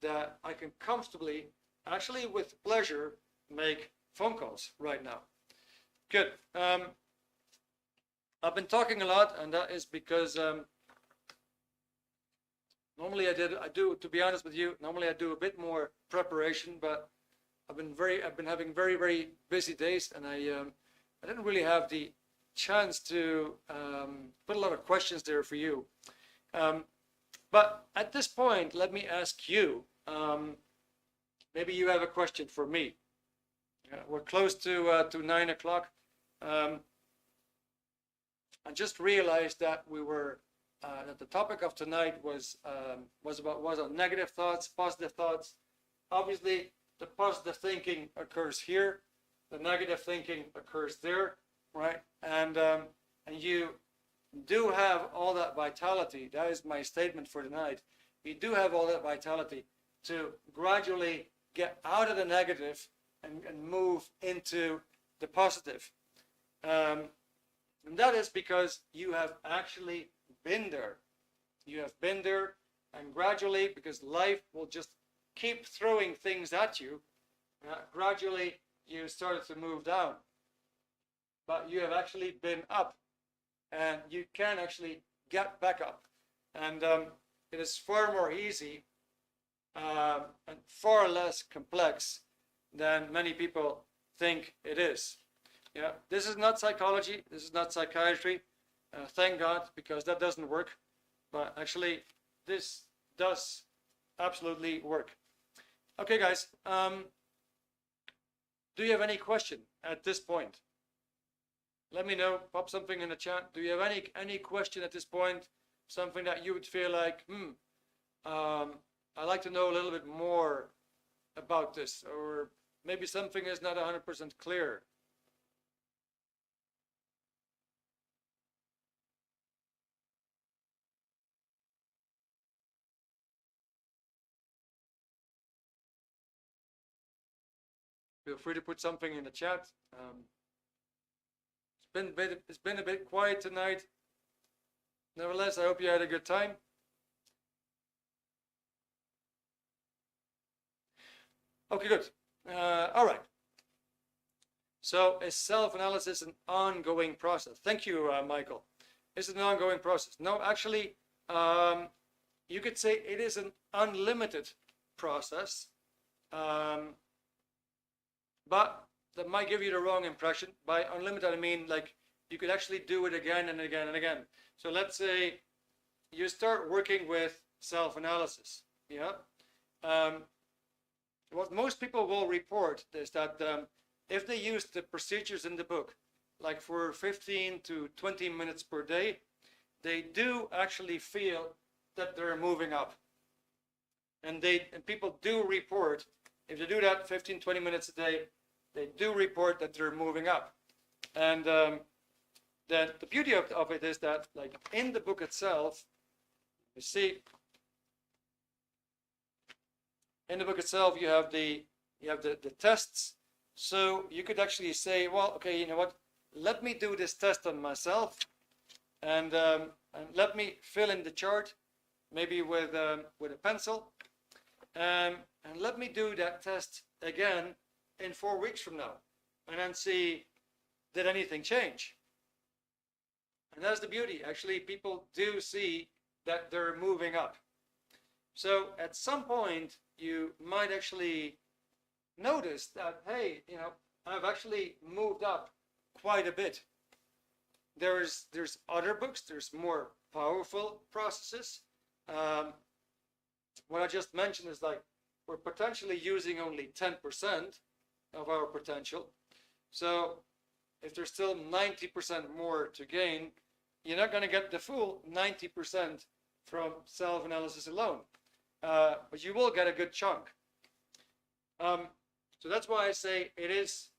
that I can comfortably, actually with pleasure, make phone calls right now. Good. I've been talking a lot, and that is because normally I do, to be honest with you, normally I do a bit more preparation, but I've been having very, very busy days, and I didn't really have the chance to put a lot of questions there for you. But at this point, let me ask you, maybe you have a question for me. We're close to 9 o'clock. I just realized that we were that the topic of tonight was on negative thoughts, positive thoughts. Obviously, the positive thinking occurs here, the negative thinking occurs there, right? And you do have all that vitality. That is my statement for tonight. You do have all that vitality to gradually get out of the negative and move into the positive. And that is because you have actually been there. You have been there, and gradually, because life will just keep throwing things at you, gradually you started to move down. But you have actually been up, and you can actually get back up. And it is far more easy and far less complex than many people think it is. Yeah, this is not psychology, this is not psychiatry, thank God, because that doesn't work. But actually, this does absolutely work. Okay, guys, do you have any question at this point? Let me know, pop something in the chat. Do you have any question at this point? Something that you would feel like, I'd like to know a little bit more about this, or maybe something is not 100% clear. Feel free to put something in the chat. It's been a bit quiet tonight. Nevertheless, I hope you had a good time. Okay, good. All right. So is self-analysis an ongoing process? Thank you, Michael. Is it an ongoing process? No, actually, you could say it is an unlimited process, but that might give you the wrong impression. By unlimited, I mean like you could actually do it again and again and again. So let's say you start working with self-analysis. Yeah. What most people will report is that if they use the procedures in the book, like for 15 to 20 minutes per day, they do actually feel that they're moving up. And people do report, if they do that 15, 20 minutes a day, they do report that they're moving up. And then the beauty of it is that, like in the book itself, you see, in the book itself, you have the tests. So you could actually say, well, okay, you know what? Let me do this test on myself, and let me fill in the chart, maybe with a pencil, and let me do that test again in 4 weeks from now, and then see, did anything change? And that's the beauty. Actually, people do see that they're moving up. So at some point, you might actually notice that, hey, you know, I've actually moved up quite a bit. There's other books, there's more powerful processes. What I just mentioned is like we're potentially using only 10% of our potential. So if there's still 90% more to gain, you're not going to get the full 90% from self-analysis alone. But you will get a good chunk. So that's why I say it is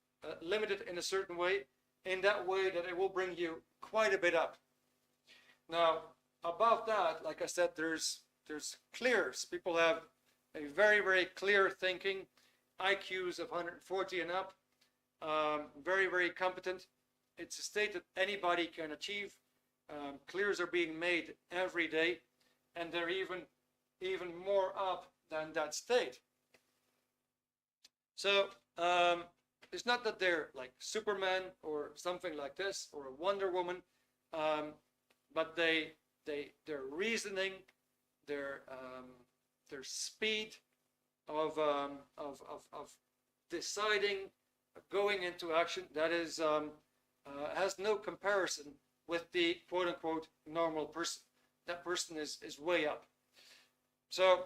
limited in a certain way, in that way that it will bring you quite a bit up. Now, above that, like I said, there's clears. People have a very, very clear thinking, IQs of 140 and up, very, very competent. It's a state that anybody can achieve. Clears are being made every day, and they're even more up than that state. So it's not that they're like Superman or something like this, or a Wonder Woman, but their reasoning, their speed of deciding, going into action, that is has no comparison with the quote-unquote normal person. That person is way up. So,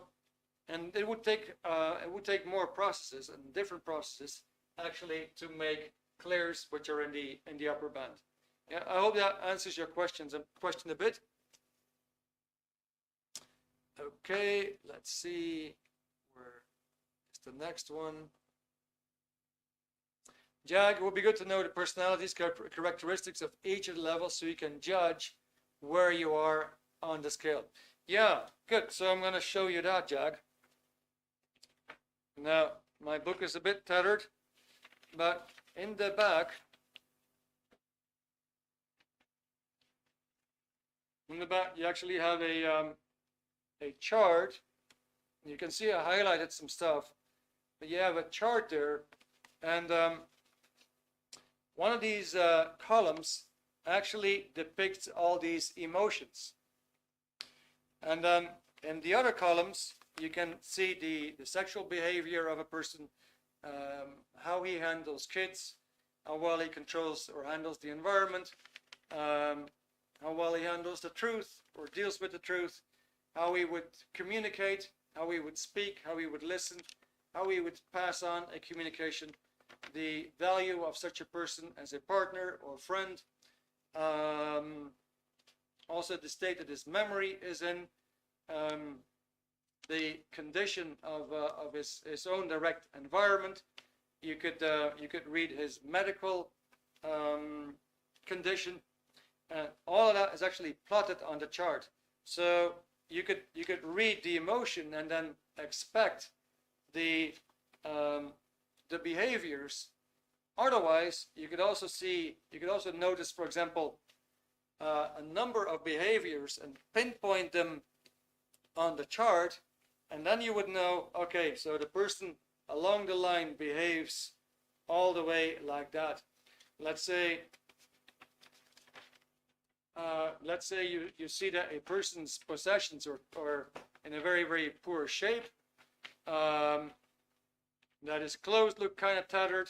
and it would take more processes and different processes actually to make clears which are in the upper band. Yeah, I hope that answers your question a bit. Okay, let's see, where is the next one? Jag, it would be good to know the personalities, characteristics of each of the levels so you can judge where you are on the scale. Yeah, good. So I'm going to show you that, Jag. Now, my book is a bit tattered, but in the back, you actually have a chart. You can see I highlighted some stuff, but you have a chart there, and one of these columns actually depicts all these emotions. And in the other columns, you can see the sexual behavior of a person, how he handles kids, how well he controls or handles the environment, how well he handles the truth or deals with the truth, how he would communicate, how he would speak, how he would listen, how he would pass on a communication, the value of such a person as a partner or friend, also the state that his memory is in, the condition of his own direct environment. You could read his medical condition, and all of that is actually plotted on the chart. So you could read the emotion and then expect the behaviors. Otherwise, you could also notice, for example, a number of behaviors and pinpoint them on the chart, and then you would know, okay, so the person along the line behaves all the way like that. Let's say you see that a person's possessions are in a very, very poor shape, that his clothes look kind of tattered,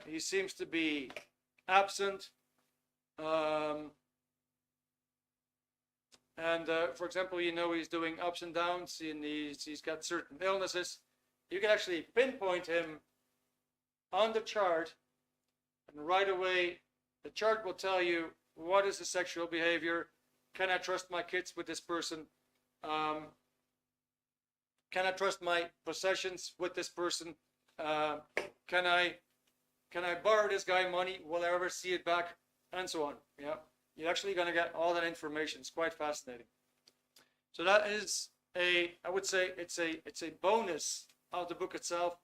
he seems to be absent, for example, he's doing ups and downs, and he's got certain illnesses. You can actually pinpoint him on the chart, and right away the chart will tell you what is the sexual behavior. Can I trust my kids with this person? Can I trust my possessions with this person? Can I borrow this guy money? Will I ever see it back? And so on. Yeah, you're actually going to get all that information. It's quite fascinating. So that is I would say it's a bonus of the book itself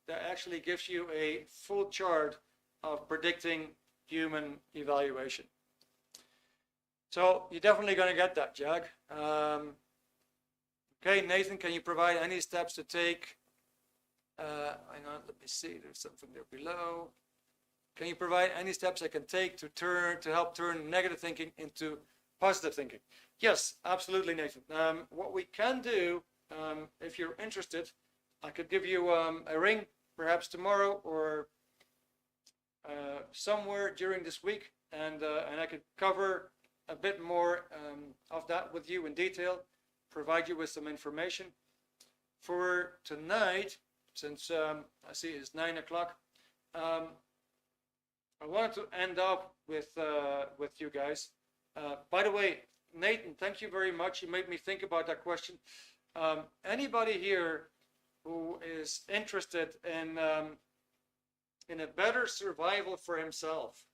that actually gives you a full chart of predicting human evaluation. So you're definitely going to get that, Jag. Okay, Nathan, can you provide any steps to take? Hang on, let me see. There's something there below. Can you provide any steps I can take to help turn negative thinking into positive thinking? Yes, absolutely, Nathan. What we can do, if you're interested, I could give you a ring, perhaps tomorrow or somewhere during this week, and I could cover a bit more of that with you in detail, provide you with some information. For tonight, since I see it's 9 o'clock, I wanted to end up with you guys. By the way, Nathan, thank you very much. You made me think about that question. Anybody here who is interested in a better survival for himself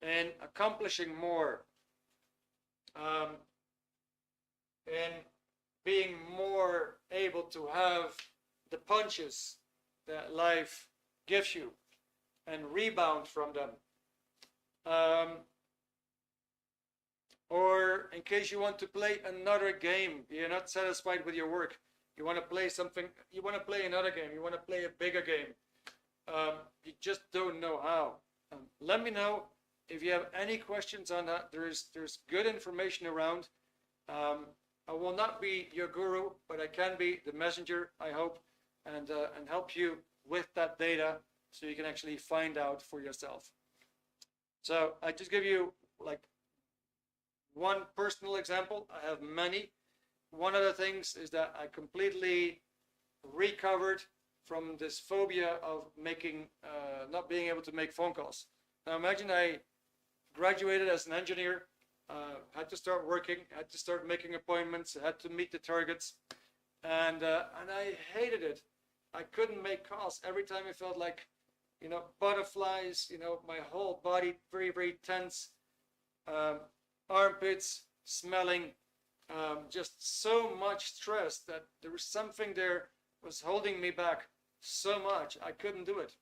and accomplishing more, and being more able to have the punches that life gives you and rebound from them, or in case you want to play another game, you're not satisfied with your work, you want to play something, you want to play another game, you want to play a bigger game, you just don't know how. Let me know if you have any questions on that. There's good information around. I will not be your guru, but I can be the messenger, I hope, and help you with that data so you can actually find out for yourself. So I just give you like one personal example. I have many. One of the things is that I completely recovered from this phobia of not being able to make phone calls. Now imagine I graduated as an engineer, had to start working, had to start making appointments, had to meet the targets, and I hated it. I couldn't make calls. Every time I felt like, butterflies, my whole body very, very tense, armpits smelling, just so much stress that there was something there was holding me back so much. I couldn't do it.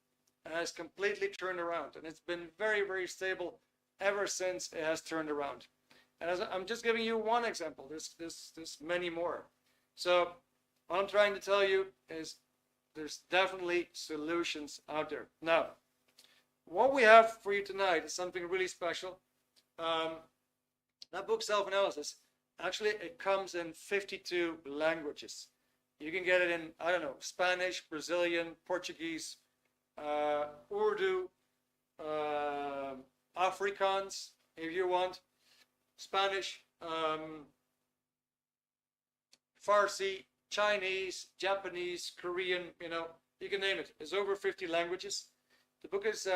And it's completely turned around, and it's been very, very stable ever since it has turned around. And I'm just giving you one example. There's many more. So what I'm trying to tell you is there's definitely solutions out there. Now, what we have for you tonight is something really special. That book, Self-Analysis, actually it comes in 52 languages. You can get it in, I don't know, Spanish, Brazilian, Portuguese, Urdu, Afrikaans, if you want, Spanish, Farsi, Chinese, Japanese, Korean, you can name it. It's over 50 languages. The book is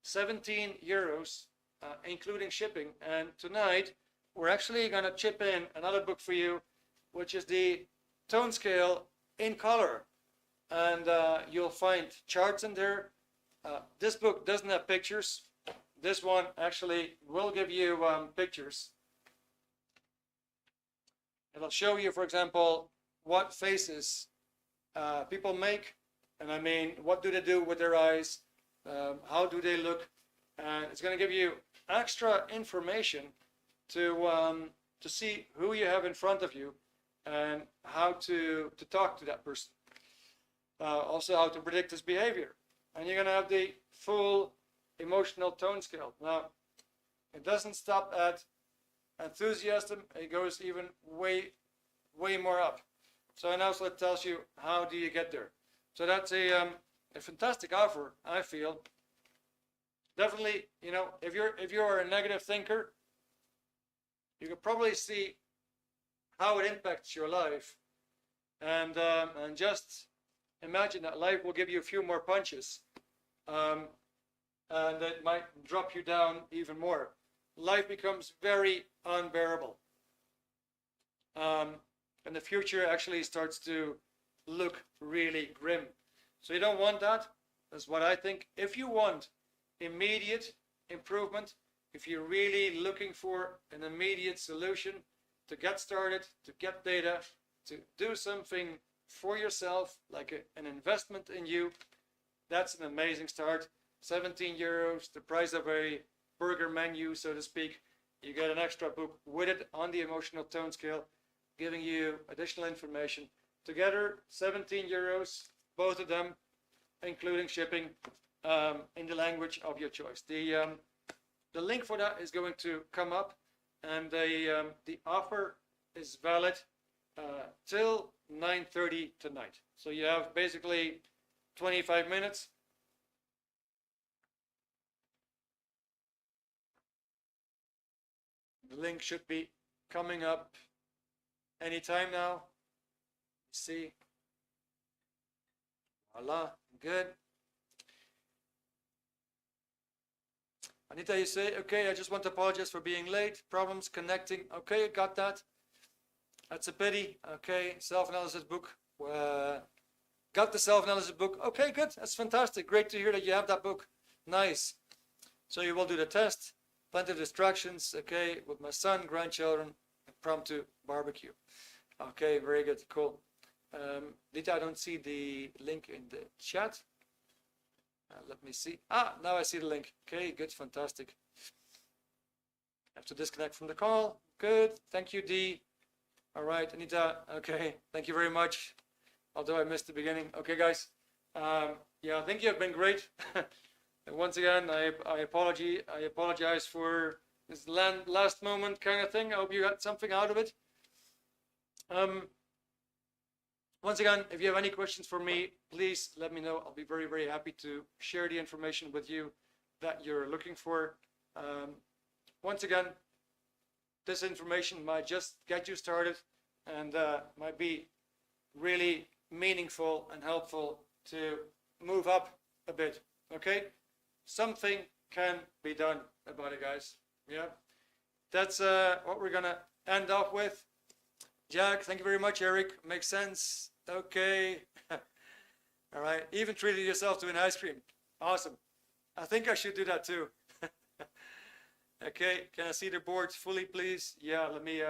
17 euros, including shipping. And tonight, we're actually going to chip in another book for you, which is the tone scale in color. And you'll find charts in there. This book doesn't have pictures. This one actually will give you pictures. It'll show you, for example, what faces people make, and I mean, what do they do with their eyes, how do they look, and it's going to give you extra information to see who you have in front of you and how to talk to that person. also how to predict his behavior. And you're going to have the full emotional tone scale. Now, it doesn't stop at enthusiasm. It goes even way more up. So and also it tells you how do you get there. So that's a fantastic offer, I feel. Definitely, you know, if you're a negative thinker, you can probably see how it impacts your life, and just imagine that life will give you a few more punches, and it might drop you down even more. Life becomes very unbearable, and the future actually starts to look really grim. So you don't want that. That's what I think. If you want immediate improvement, if you're really looking for an immediate solution to get started, to get data, to do something for yourself, like an investment in you, that's an amazing start. 17 euros, the price of a burger menu, so to speak. You get an extra book with it on the emotional tone scale, giving you additional information. Together, 17 euros, both of them, including shipping, in the language of your choice. The link for that is going to come up, and the offer is valid till 9:30 tonight. So you have basically 25 minutes. The link should be coming up anytime now. See. Voila, good. Anita, you say, okay, I just want to apologize for being late. Problems connecting. Okay, got that. That's a pity. Okay, self-analysis book. Got the self-analysis book. Okay, good. That's fantastic. Great to hear that you have that book. Nice. So you will do the test. Plenty of distractions. Okay, with my son, grandchildren, impromptu barbecue. Okay, very good. Cool. Dita, I don't see the link in the chat. Let me see. Now I see the link. Okay, good, fantastic. I have to disconnect from the call. Good, thank you, D. All right, Anita, okay, thank you very much. Although I missed the beginning. Okay, guys. Yeah, I think you have been great. And once again, I apologize for this last moment kind of thing. I hope you got something out of it. Once again, if you have any questions for me, please let me know. I'll be very, very happy to share the information with you that you're looking for. Once again, this information might just get you started and might be really meaningful and helpful to move up a bit, okay? Something can be done about it, guys. Yeah, that's what we're gonna end off with. Jack, thank you very much, Erik. Makes sense. Okay. All right. Even treated yourself to an ice cream. Awesome. I think I should do that too. Okay. Can I see the board fully, please? Yeah. Let me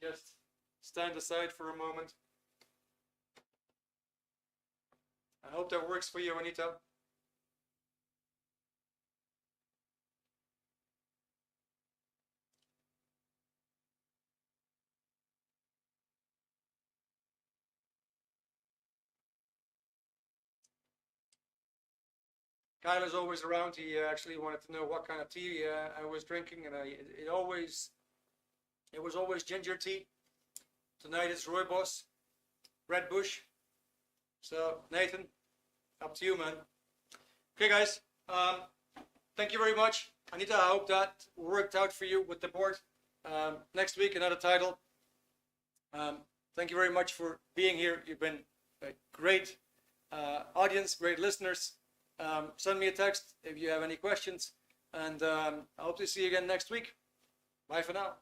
just stand aside for a moment. I hope that works for you, Anita. Kyle is always around. He actually wanted to know what kind of tea I was drinking, and it was always ginger tea. Tonight it's Rooibos, Red Bush. So Nathan, up to you, man. Okay, guys. Thank you very much, Anita. I hope that worked out for you with the board. Next week, another title. Thank you very much for being here. You've been a great audience, great listeners. Send me a text if you have any questions, and I hope to see you again next week. Bye for now.